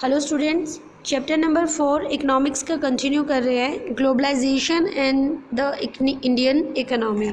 Hello students, chapter number 4 economics का continue कर रहे हैं, globalisation and the Indian economy.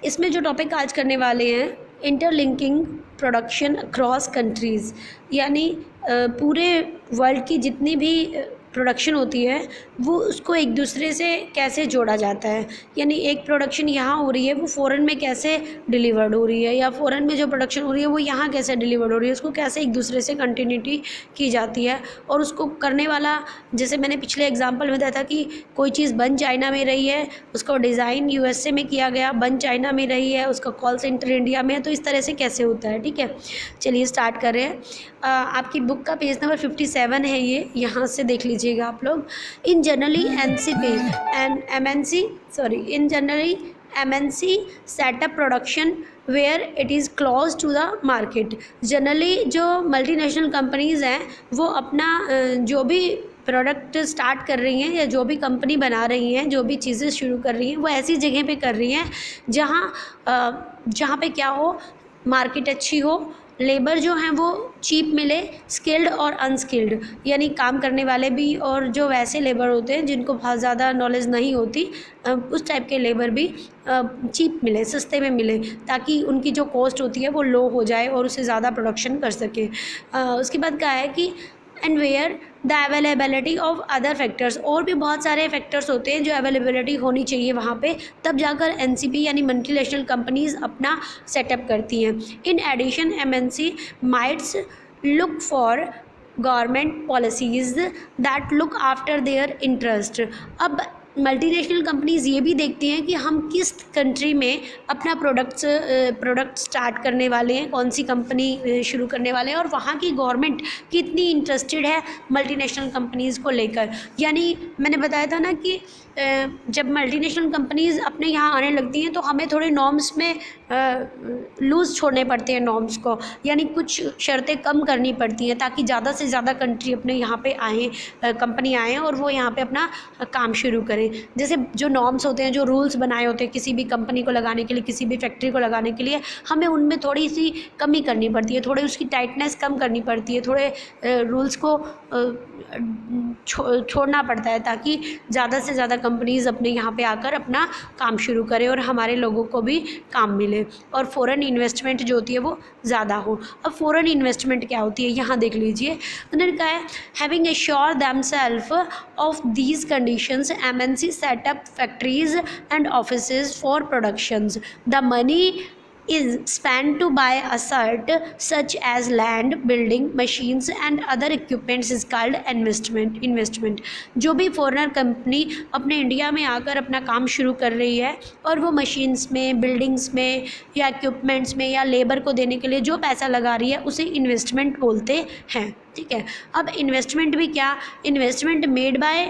इसमें जो टॉपिक आज करने वाले हैं, इंटरलिंकिंग प्रोडक्शन अक्रॉस कंट्रीज़, यानी पूरे वर्ल्ड की जितनी भी प्रोडक्शन होती है वो उसको एक दूसरे से कैसे जोड़ा जाता है। यानी एक प्रोडक्शन यहाँ हो रही है वो फ़ॉरेन में कैसे डिलीवर्ड हो रही है, या फ़ॉरेन में जो प्रोडक्शन हो रही है वो यहाँ कैसे डिलीवर्ड हो रही है, उसको कैसे एक दूसरे से कंटिन्यूटी की जाती है। और उसको करने वाला, जैसे मैंने पिछले एग्जांपल में बताया था कि कोई चीज़ बन चाइना में रही है, उसका डिज़ाइन यूएसए में किया गया, बन चाइना में रही है, उसका कॉल सेंटर इंडिया में है, तो इस तरह से कैसे होता है। ठीक है, चलिए स्टार्ट कर रहे हैं। आपकी बुक का पेज नंबर 57 है, ये यहाँ से देख लीजिएगा आप लोग। In generally MNC set up production where it is close to the market. Generally जो मल्टीनेशनल कंपनीज़ हैं वो अपना जो भी प्रोडक्ट स्टार्ट कर रही हैं या जो भी कंपनी बना रही हैं, जो भी चीज़ें शुरू कर रही हैं, वो ऐसी जगह पे कर रही हैं जहाँ पे क्या हो, मार्केट अच्छी हो, लेबर जो हैं वो चीप मिले, स्किल्ड और अनस्किल्ड, यानी काम करने वाले भी और जो वैसे लेबर होते हैं जिनको बहुत ज़्यादा नॉलेज नहीं होती, उस टाइप के लेबर भी चीप मिले, सस्ते में मिले, ताकि उनकी जो कॉस्ट होती है वो लो हो जाए और उससे ज़्यादा प्रोडक्शन कर सके। उसके बाद क्या है कि and where the availability of other factors, और भी बहुत सारे फैक्टर्स होते हैं जो अवेलेबिलिटी होनी चाहिए वहाँ पे, तब जाकर एनसीपी यानी मल्टीनेशनल कंपनीज़ अपना सेटअप करती हैं। In addition MNC might look for government policies that look after their interest. अब मल्टीनेशनल कंपनीज़ ये भी देखती हैं कि हम किस कंट्री में अपना प्रोडक्ट स्टार्ट करने वाले हैं, कौन सी कंपनी शुरू करने वाले हैं, और वहाँ की गवर्नमेंट कितनी इंटरेस्टेड है मल्टीनेशनल कंपनीज़ को लेकर। यानी मैंने बताया था ना कि जब मल्टीनेशनल कंपनीज़ अपने यहाँ आने लगती हैं तो हमें थोड़े नॉर्म्स में लूज़ छोड़ने पड़ते हैं नॉर्म्स को, यानी कुछ शर्तें कम करनी पड़ती हैं ताकि ज़्यादा से ज़्यादा कंट्री अपने यहाँ पे आएँ, कंपनी आएँ और वो यहाँ पे अपना काम शुरू करें। जैसे जो नॉर्म्स होते हैं, जो रूल्स बनाए होते हैं किसी भी कंपनी को लगाने के लिए, किसी भी फैक्ट्री को लगाने के लिए, हमें उनमें थोड़ी सी कमी करनी पड़ती है, थोड़ी उसकी टाइटनेस कम करनी पड़ती है, थोड़े रूल्स को छोड़ना पड़ता है ताकि ज़्यादा से ज़्यादा कंपनीज़ अपने यहाँ पे आकर अपना काम शुरू करें और हमारे लोगों को भी काम मिले और फ़ॉरेन इन्वेस्टमेंट जो होती है वो ज़्यादा हो। अब फ़ॉरेन इन्वेस्टमेंट क्या होती है यहाँ देख लीजिए। उन्होंने कहा है having assure themselves of these conditions MNC set up factories and offices for productions. The money is spent to buy asset such as land, building, machines and other equipments is called investment। जो भी foreigner company अपने India में आकर अपना काम शुरू कर रही है और वो मशीन्स में, बिल्डिंग्स में या इक्विपमेंट्स में या लेबर को देने के लिए जो पैसा लगा रही है उसे इन्वेस्टमेंट बोलते हैं। ठीक है, अब इन्वेस्टमेंट भी क्या, investment made by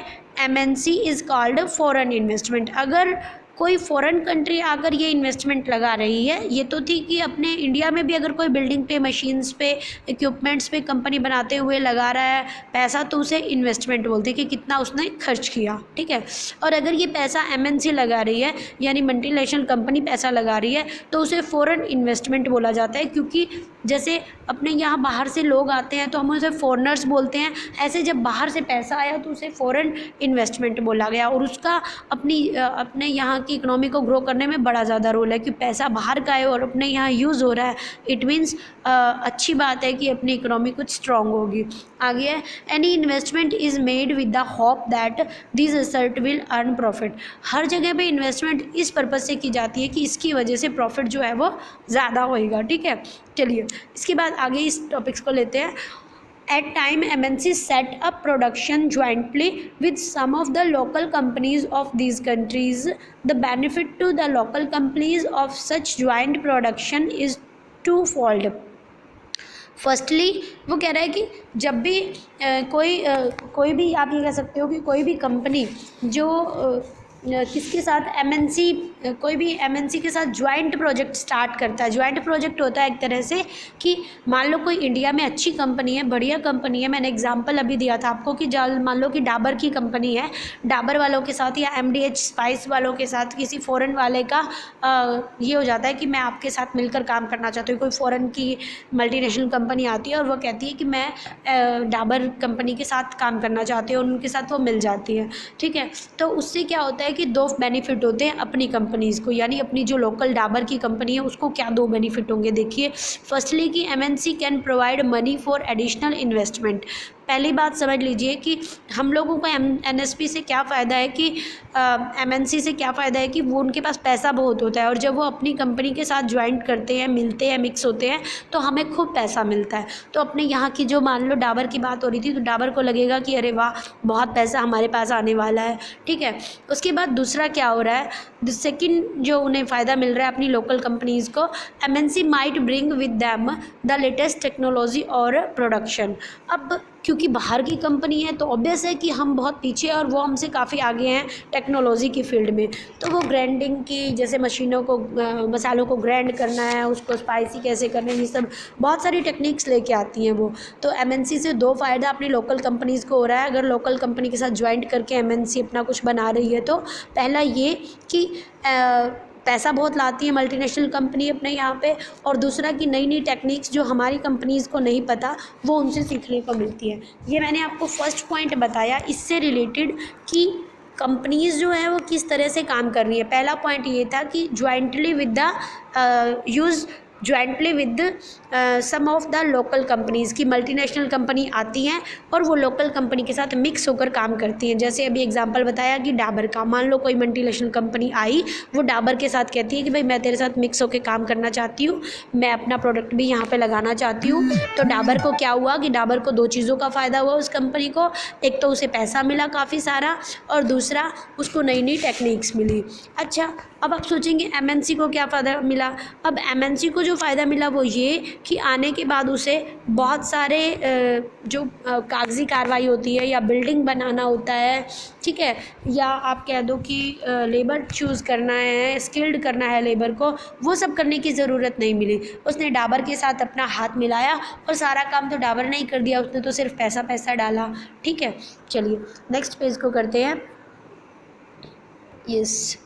MNC is called foreign investment. अगर कोई फॉरेन कंट्री आकर ये इन्वेस्टमेंट लगा रही है, ये तो थी कि अपने इंडिया में भी अगर कोई बिल्डिंग पे, मशीन्स पे, इक्विपमेंट्स पे कंपनी बनाते हुए लगा रहा है पैसा, तो उसे इन्वेस्टमेंट बोलते हैं कि कितना उसने खर्च किया। ठीक है, और अगर ये पैसा MNC लगा रही है यानी मल्टीनेशनल कंपनी पैसा लगा रही है तो उसे फॉरेन इन्वेस्टमेंट बोला जाता है, क्योंकि जैसे अपने यहाँ बाहर से लोग आते हैं तो हम उसे फॉरेनर्स बोलते हैं, ऐसे जब बाहर से पैसा आया तो उसे फॉरेन इन्वेस्टमेंट बोला गया और उसका अपने यहाँ की इकोनॉमी को ग्रो करने में बड़ा ज़्यादा रोल है कि पैसा बाहर का है और अपने यहाँ यूज़ हो रहा है। इट मीन्स अच्छी बात है कि अपनी इकोनॉमी कुछ स्ट्रॉन्ग होगी। आगे है any investment is made with the hope that this asset will earn profit. हर जगह पे इन्वेस्टमेंट इस पर्पज़ से की जाती है कि इसकी वजह से प्रॉफिट जो है वो ज़्यादा होएगा। ठीक है, चलिए इसके बाद आगे इस टॉपिक्स को लेते हैं। At time MNC set up production jointly with some of the local companies of these countries. The benefit to the local companies of such joint production is twofold. Firstly वो कह रहा है कि जब भी कोई भी आप ये कह सकते हो कि कोई भी कंपनी जो किसके साथ, एमएनसी, कोई भी एमएनसी के साथ ज्वाइंट प्रोजेक्ट स्टार्ट करता है। ज्वाइंट प्रोजेक्ट होता है एक तरह से कि मान लो कोई इंडिया में अच्छी कंपनी है, बढ़िया कंपनी है, मैंने एग्जांपल अभी दिया था आपको कि मान लो कि डाबर की कंपनी है, डाबर वालों के साथ या एमडीएच स्पाइस वालों के साथ किसी फ़ॉरेन वाले का ये हो जाता है कि मैं आपके साथ मिलकर काम करना चाहती हूँ। कोई फ़ॉरेन की मल्टीनेशनल कंपनी आती है और वो कहती है कि मैं डाबर कंपनी के साथ काम करना चाहती हूँ, उनके साथ वो मिल जाती है, ठीक है। तो उससे क्या होता है कि दो बेनिफिट होते हैं अपनी कंपनीज़ को, यानी अपनी जो लोकल डाबर की कंपनी है उसको क्या दो बेनिफिट होंगे देखिए। फर्स्टली कि MNC can provide money for additional investment. पहली बात समझ लीजिए कि हम लोगों को एनएसपी से क्या फ़ायदा है कि एमएनसी से क्या फ़ायदा है कि वो उनके पास पैसा बहुत होता है और जब वो अपनी कंपनी के साथ ज्वाइंट करते हैं, मिलते हैं, मिक्स होते हैं तो हमें खूब पैसा मिलता है। तो अपने यहाँ की जो मान लो डाबर की बात हो रही थी तो डाबर को लगेगा कि अरे वाह बहुत पैसा हमारे पास आने वाला है, ठीक है। उसके बाद दूसरा क्या हो रहा है, सेकेंड जो उन्हें फ़ायदा मिल रहा है अपनी लोकल कंपनीज़ को, MNC might bring with them the latest technology और प्रोडक्शन। अब क्योंकि बाहर की कंपनी है तो ऑब्वियस है कि हम बहुत पीछे हैं और वो हमसे काफ़ी आगे हैं टेक्नोलॉजी की फील्ड में। तो वो ग्राइंडिंग की, जैसे मशीनों को मसालों को ग्राइंड करना है, उसको स्पाइसी कैसे करना है, ये सब बहुत सारी टेक्निक्स लेके आती हैं वो। तो एमएनसी से दो फ़ायदा अपनी लोकल कंपनीज़ को हो रहा है अगर लोकल कंपनी के साथ ज्वाइंट करके एमएनसी अपना कुछ बना रही है तो। पहला ये कि पैसा बहुत लाती है मल्टीनेशनल कंपनी अपने यहाँ पे, और दूसरा कि नई नई टेक्निक्स जो हमारी कंपनीज़ को नहीं पता वो उनसे सीखने को मिलती है। ये मैंने आपको फर्स्ट पॉइंट बताया इससे रिलेटेड कि कंपनीज़ जो है वो किस तरह से काम कर रही है। पहला पॉइंट ये था कि jointly with the jointly with some of the local companies की मल्टीनेशनल कंपनी आती हैं और वो लोकल कंपनी के साथ मिक्स होकर काम करती हैं। जैसे अभी एग्जांपल बताया कि डाबर का, मान लो कोई मल्टीनेशनल कंपनी आई, वो डाबर के साथ कहती है कि भाई मैं तेरे साथ मिक्स होकर काम करना चाहती हूँ, मैं अपना प्रोडक्ट भी यहाँ पे लगाना चाहती हूँ। तो डाबर को क्या हुआ कि डाबर को दो चीज़ों का फ़ायदा हुआ उस कंपनी को, एक तो उसे पैसा मिला काफ़ी सारा और दूसरा उसको नई नई टेक्निक्स मिली। अच्छा, अब आप सोचेंगे एमएनसी को क्या फ़ायदा मिला। अब एमएनसी को जो फ़ायदा मिला वो ये कि आने के बाद उसे बहुत सारे जो कागज़ी कार्रवाई होती है या बिल्डिंग बनाना होता है, ठीक है, या आप कह दो कि लेबर चूज़ करना है, स्किल्ड करना है लेबर को, वो सब करने की ज़रूरत नहीं मिली। उसने डाबर के साथ अपना हाथ मिलाया और सारा काम तो डाबर ने ही कर दिया, उसने तो सिर्फ पैसा पैसा डाला, ठीक है। चलिए नेक्स्ट पेज को करते हैं। यस,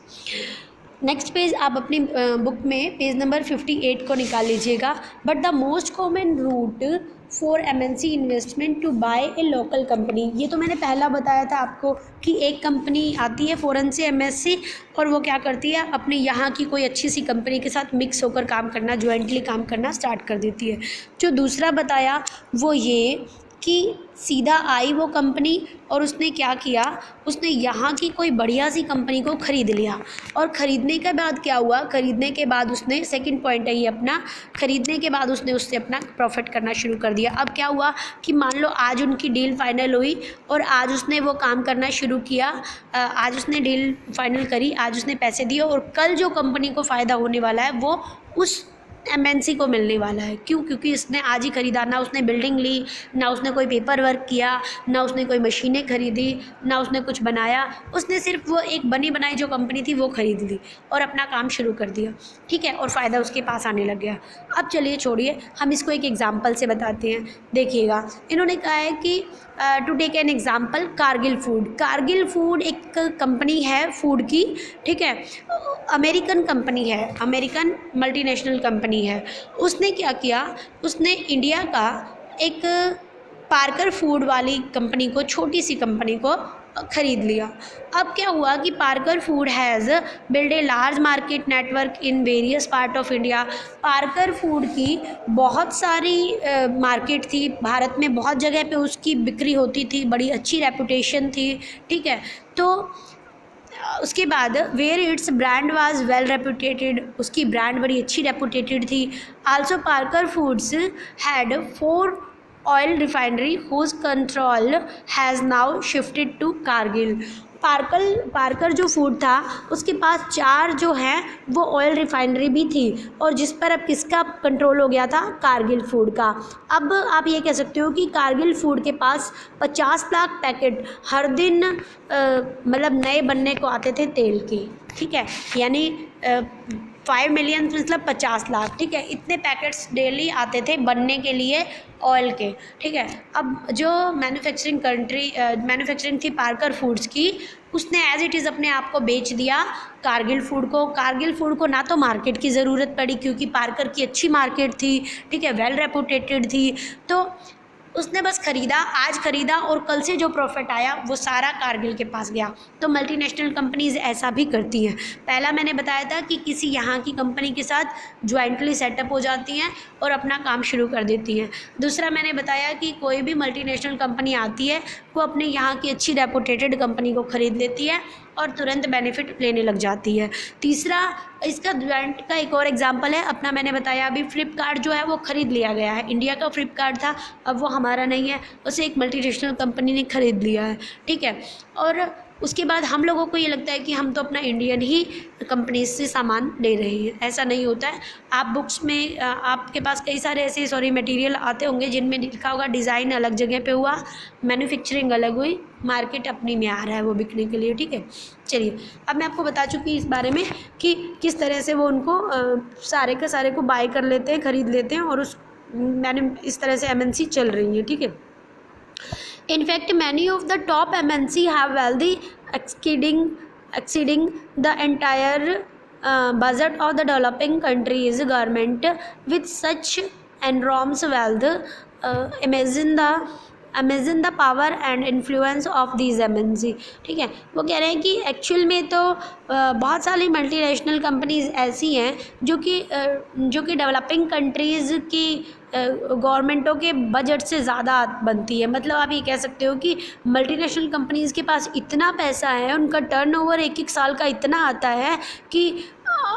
नेक्स्ट पेज आप अपनी बुक में पेज नंबर 58 को निकाल लीजिएगा। But the most common route for MNC investment to buy a local company, ये तो मैंने पहला बताया था आपको कि एक कंपनी आती है फ़ॉरेन से एमएससी और वो क्या करती है अपने यहाँ की कोई अच्छी सी कंपनी के साथ मिक्स होकर काम करना, ज्वाइंटली काम करना स्टार्ट कर देती है। जो दूसरा बताया वो ये कि सीधा आई वो कंपनी और उसने क्या किया, उसने यहाँ की कोई बढ़िया सी कंपनी को ख़रीद लिया और ख़रीदने के बाद क्या हुआ, ख़रीदने के बाद उसने, सेकंड पॉइंट है ये अपना, ख़रीदने के बाद उसने उससे अपना प्रॉफिट करना शुरू कर दिया। अब क्या हुआ कि मान लो आज उनकी डील फाइनल हुई और आज उसने वो काम करना शुरू किया, आज उसने डील फाइनल करी, आज उसने पैसे दिए और कल जो कंपनी को फ़ायदा होने वाला है वो उस एमएनसी को मिलने वाला है। क्यों? क्योंकि इसने आज ही खरीदा, ना उसने बिल्डिंग ली, ना उसने कोई पेपर वर्क किया, ना उसने कोई मशीनें खरीदी, ना उसने कुछ बनाया, उसने सिर्फ वो एक बनी बनाई जो कंपनी थी वो खरीद ली और अपना काम शुरू कर दिया, ठीक है, और फ़ायदा उसके पास आने लग गया। अब चलिए छोड़िए, हम इसको एक एग्जाम्पल से बताते हैं। देखिएगा, इन्होंने कहा है कि to take an example, Cargill food. Cargill food एक कंपनी है फूड की, ठीक है, अमेरिकन कंपनी है, अमेरिकन मल्टीनेशनल कंपनी है। उसने क्या किया, उसने इंडिया का एक पार्कर फूड वाली कंपनी को, छोटी सी कंपनी को ख़रीद लिया। अब क्या हुआ कि Parker food has build a large market network in various part of India. Parker food की बहुत सारी मार्केट थी भारत में, बहुत जगह पे उसकी बिक्री होती थी, बड़ी अच्छी रेपुटेशन थी, ठीक है। तो उसके बाद where its brand was well reputed, उसकी ब्रांड बड़ी अच्छी रेपुटेटेड थी। Also Parker foods had 4 oil refinery whose control has now shifted to Cargill. Parker जो फूड था उसके पास 4 जो हैं वो ऑयल रिफाइनरी भी थी, और जिस पर अब किसका कंट्रोल हो गया था, कारगिल फूड का। अब आप ये कह सकते हो कि कारगिल फूड के पास 50 लाख पैकेट हर दिन मतलब नए बनने को आते थे तेल की, ठीक है, यानी 5 मिलियन मतलब 50 लाख, ठीक है, इतने पैकेट्स डेली आते थे बनने के लिए ऑयल के, ठीक है। अब जो मैन्युफैक्चरिंग थी पार्कर फूड्स की, उसने एज इट इज़ अपने आप को बेच दिया कारगिल फूड को। कारगिल फूड को ना तो मार्केट की ज़रूरत पड़ी क्योंकि पार्कर की अच्छी मार्केट थी, ठीक है, वेल रेपुटेटेड थी, तो उसने बस ख़रीदा, आज ख़रीदा और कल से जो प्रॉफिट आया वो सारा कारगिल के पास गया। तो मल्टीनेशनल कंपनीज़ ऐसा भी करती हैं। पहला मैंने बताया था कि किसी यहाँ की कंपनी के साथ ज्वाइंटली सेटअप हो जाती हैं और अपना काम शुरू कर देती हैं। दूसरा मैंने बताया कि कोई भी मल्टीनेशनल कंपनी आती है वो अपने यहाँ की अच्छी रेपुटेटेड कंपनी को ख़रीद लेती है और तुरंत बेनिफिट लेने लग जाती है। तीसरा इसका ज्वाइंट का एक और एग्जांपल है अपना, मैंने बताया अभी फ्लिपकार्ट जो है वो ख़रीद लिया गया है। इंडिया का फ्लिपकार्ट था, अब वो हमारा नहीं है, उसे एक मल्टीनेशनल कंपनी ने ख़रीद लिया है, ठीक है। और उसके बाद हम लोगों को ये लगता है कि हम तो अपना इंडियन ही कंपनीज से सामान ले रहे हैं, ऐसा नहीं होता है। आप बुक्स में आपके पास कई सारे ऐसे मटेरियल आते होंगे जिनमें लिखा होगा डिज़ाइन अलग जगह पे हुआ, मैन्युफैक्चरिंग अलग हुई, मार्केट अपनी में आ रहा है वो बिकने के लिए, ठीक है। चलिए अब मैं आपको बता चुकी इस बारे में कि किस तरह से वो उनको सारे के सारे को बाय कर लेते हैं, ख़रीद लेते हैं, और मैंने इस तरह से MNC चल रही है, ठीक है। In fact, many of the top MNC have wealthy exceeding the entire budget of the developing countries government with such enormous wealth. Imagine the power and influence of these MNC, ठीक है। वो कह रहे हैं कि एक्चुअल में तो बहुत सारी मल्टीनेशनल कंपनीज ऐसी हैं जो कि डेवलपिंग कंट्रीज़ की गवर्नमेंटों के बजट से ज़्यादा बनती है। मतलब आप ये कह सकते हो कि मल्टीनेशनल कंपनीज़ के पास इतना पैसा है, उनका टर्नओवर एक साल का इतना आता है कि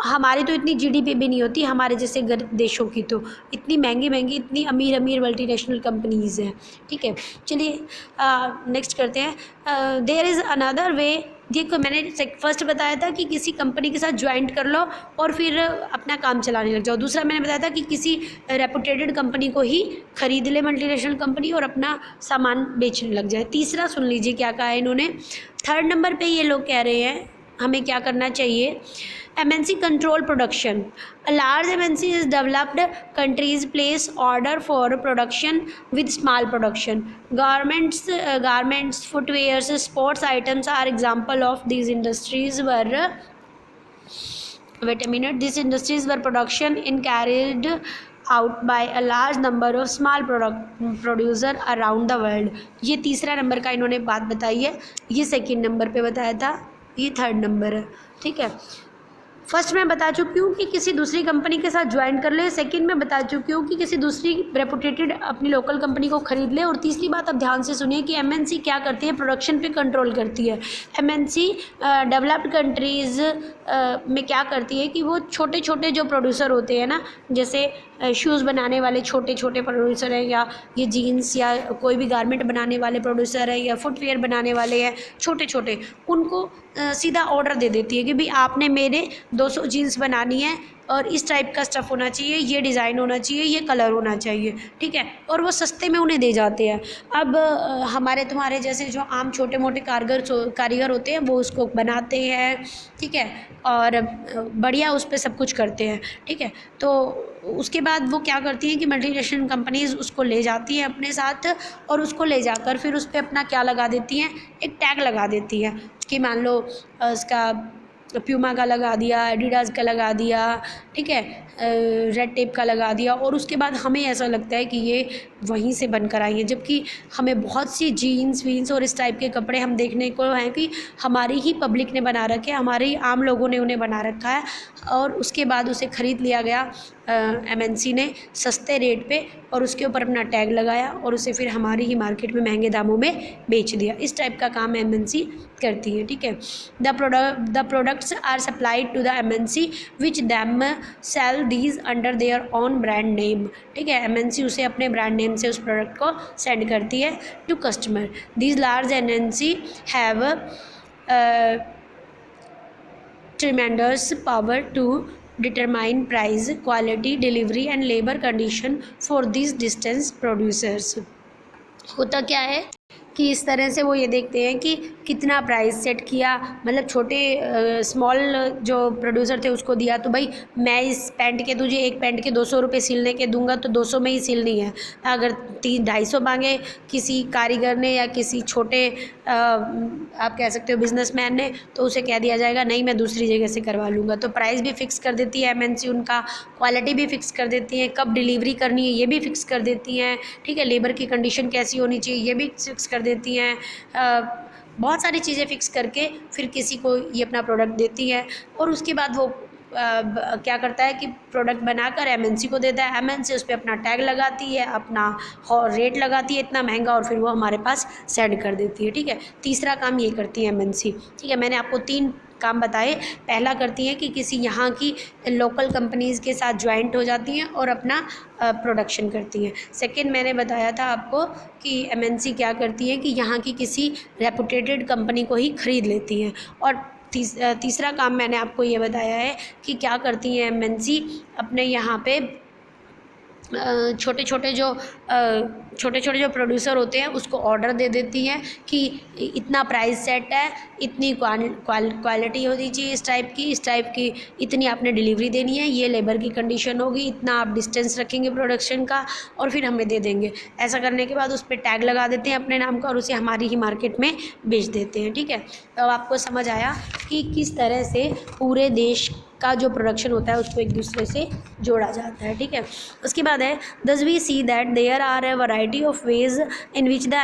हमारी तो इतनी GDP भी नहीं होती हमारे जैसे देशों की, तो इतनी महंगी इतनी अमीर मल्टीनेशनल कंपनीज़ हैं, ठीक है। चलिए नेक्स्ट करते हैं। देयर इज़ अनदर वे, देखो मैंने फर्स्ट बताया था कि किसी कंपनी के साथ ज्वाइंट कर लो और फिर अपना काम चलाने लग जाओ। दूसरा मैंने बताया था कि किसी रेपुटेटेड कंपनी को ही खरीद ले मल्टीनेशनल कंपनी और अपना सामान बेचने लग जाए। तीसरा सुन लीजिए क्या कहा है इन्होंने। थर्ड नंबर पे ये लोग कह रहे हैं हमें क्या करना चाहिए। MNC control production. A large MNC is developed countries place order for production with small production. Garments, footwear, sports items are example of these industries where these industries were production in carried out by a large number of small producer around the world. ये तीसरा number का इन्होंने बात बताई है, ये second number पे बताया था, ये थर्ड नंबर है, ठीक है। फर्स्ट मैं बता चुकी हूँ कि किसी दूसरी कंपनी के साथ ज्वाइन कर ले, सेकंड में बता चुकी हूँ कि किसी दूसरी रेपुटेटेड अपनी लोकल कंपनी को खरीद ले, और तीसरी बात अब ध्यान से सुनिए कि MNC क्या करती है, प्रोडक्शन पे कंट्रोल करती है। MNC डेवलप्ड कंट्रीज़ में क्या करती है कि वो छोटे छोटे जो प्रोड्यूसर होते हैं ना, जैसे शूज़ बनाने वाले छोटे छोटे प्रोड्यूसर हैं, या ये जीन्स या कोई भी गारमेंट बनाने वाले प्रोड्यूसर है, या फुटवेयर बनाने वाले हैं छोटे छोटे, उनको सीधा ऑर्डर दे देती है कि भाई आपने मेरे 200 जीन्स बनानी है और इस टाइप का स्टफ़ होना चाहिए, ये डिज़ाइन होना चाहिए, ये कलर होना चाहिए, ठीक है, और वो सस्ते में उन्हें दे जाते हैं। अब हमारे तुम्हारे जैसे जो आम छोटे मोटे कारीगर होते हैं वो उसको बनाते हैं, ठीक है, और बढ़िया उस पर सब कुछ करते हैं, ठीक है। तो उसके बाद वो क्या करती हैं कि मल्टीनेशनल कंपनीज़ उसको ले जाती हैं अपने साथ, और उसको ले जाकर फिर उस पर अपना क्या लगा देती हैं, एक टैग लगा देती है कि मान लो उसका प्यूमा का लगा दिया, एडिडास का लगा दिया, ठीक है, रेड टेप का लगा दिया, और उसके बाद हमें ऐसा लगता है कि ये वहीं से बनकर आई है, जबकि हमें बहुत सी जीन्स वीन्स और इस टाइप के कपड़े हम देखने को हैं कि हमारी ही पब्लिक ने बना रखे, हमारे ही आम लोगों ने उन्हें बना रखा है, और उसके बाद उसे ख़रीद लिया गया MNC ने सस्ते रेट पे, और उसके ऊपर अपना टैग लगाया और उसे फिर हमारी ही मार्केट में महंगे दामों में बेच दिया। इस टाइप का काम MNC करती है, ठीक है। The products are supplied to the MNC which them sell these under their own brand name, ठीक है। MNC उसे अपने ब्रांड नेम से उस प्रोडक्ट को सेंड करती है to customer. These large MNC have tremendous power to determine price, quality, delivery and labor condition for these distance producers. होता क्या है कि इस तरह से वो ये देखते हैं कि कितना प्राइस सेट किया, मतलब छोटे स्मॉल जो प्रोड्यूसर थे उसको दिया तो भाई मैं इस पैंट के तुझे एक पैंट के 200 रुपये सिलने के दूंगा तो 200 में ही सिलनी है। अगर 250 मांगे किसी कारीगर ने या किसी छोटे आप कह सकते हो बिजनेसमैन ने, तो उसे कह दिया जाएगा नहीं मैं दूसरी जगह से करवा लूँगा। तो प्राइस भी फिक्स कर देती है एमएनसी उनका, क्वालिटी भी फिक्स कर देती है, कब डिलीवरी करनी है ये भी फिक्स कर देती हैं, ठीक है, लेबर की कंडीशन कैसी होनी चाहिए ये भी फिक्स कर देती हैं, बहुत सारी चीज़ें फिक्स करके फिर किसी को ये अपना प्रोडक्ट देती है और उसके बाद वो क्या करता है कि प्रोडक्ट बनाकर एमएनसी को देता है, एमएनसी उस पर अपना टैग लगाती है, अपना रेट लगाती है इतना महंगा और फिर वो हमारे पास सेंड कर देती है, ठीक है। तीसरा काम ये करती है एमएनसी, ठीक है। मैंने आपको 3 काम बताए। पहला करती हैं कि किसी यहाँ की लोकल कंपनीज़ के साथ ज्वाइंट हो जाती हैं और अपना प्रोडक्शन करती हैं। सेकंड मैंने बताया था आपको कि एमएनसी क्या करती है कि यहाँ की किसी रेपुटेटेड कंपनी को ही ख़रीद लेती हैं। और तीसरा काम मैंने आपको ये बताया है कि क्या करती हैं एमएनसी अपने यहाँ पे छोटे छोटे जो प्रोड्यूसर होते हैं उसको ऑर्डर दे देती हैं कि इतना प्राइस सेट है, इतनी क्वालिटी होनी चाहिए इस टाइप की इतनी आपने डिलीवरी देनी है, ये लेबर की कंडीशन होगी, इतना आप डिस्टेंस रखेंगे प्रोडक्शन का और फिर हमें दे देंगे। ऐसा करने के बाद उस पर टैग लगा देते हैं अपने नाम का और उसे हमारी ही मार्केट में बेच देते हैं, ठीक है। तो अब आपको समझ आया कि किस तरह से पूरे देश का जो प्रोडक्शन होता है उसको एक दूसरे से जोड़ा जाता है, ठीक है। उसके बाद है, thus we see that there are a variety of ways in which the